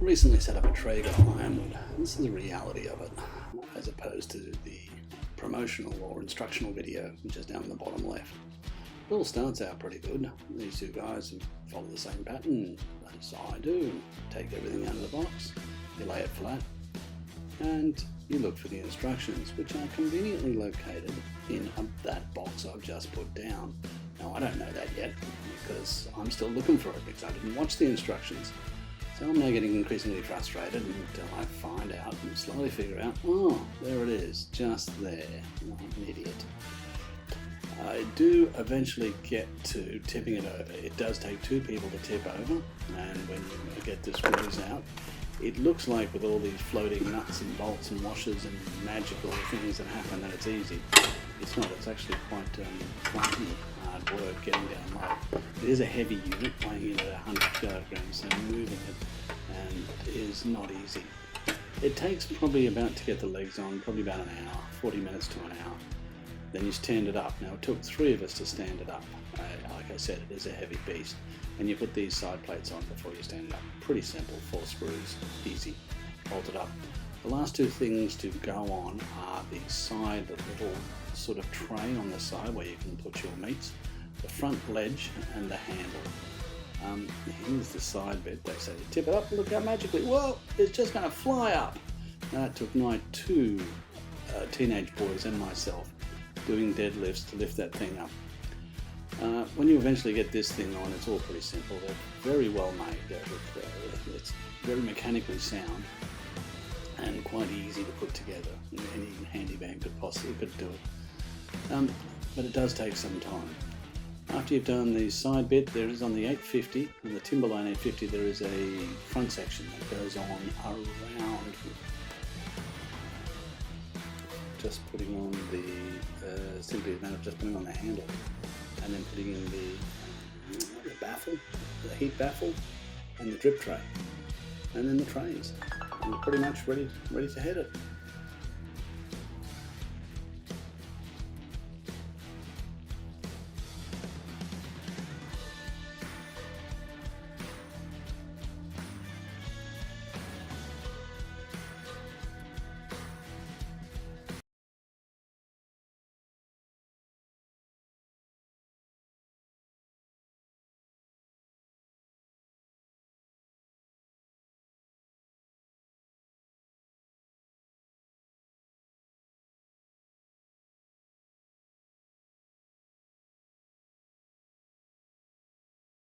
Recently set up a Traeger Ironwood. This is the reality of it, as opposed to the promotional or instructional video, which is down in the bottom left. It all starts out pretty good. These two guys follow the same pattern, as I do. Take everything out of the box, you lay it flat, and you look for the instructions, which are conveniently located in that box I've just put down. Now, I don't know that yet, because I'm still looking for it, because I didn't watch the instructions. So I'm now getting increasingly frustrated until I find out and slowly figure out, oh, there it is, just there. I'm an idiot. I do eventually get to tipping it over. It does take two people to tip over, and when you get the screws out, it looks like with all these floating nuts and bolts and washers and magical things that happen that it's easy. It's not. It's actually quite clunky, hard work getting down low. It is a heavy unit, weighing in at 100 kilograms, so moving it is not easy. It takes probably about, to get the legs on, probably about an hour, 40 minutes to an hour. Then you stand it up. Now, it took 3 of us to stand it up. Like I said, it is a heavy beast. And you put these side plates on before you stand it up. Pretty simple, 4 screws, easy, bolt it up. The last 2 things to go on are the side, the little sort of tray on the side where you can put your meats, the front ledge and the handle. Here's the side bit. They say you tip it up and look how magically, whoa, it's just going to fly up. Now, it took my 2 teenage boys and myself doing deadlifts to lift that thing up. When you eventually get this thing on, it's all pretty simple. They're very well made. It's very mechanically sound and quite easy to put together. Any handyman could do it. But it does take some time. After you've done the side bit, there is on the 850, on the Timberline 850, there is a front section that goes on around. Just putting on the, simply a matter of just putting on the handle, and then putting in the baffle, the heat baffle, and the drip tray, and then the trays. And you're pretty much ready to head it.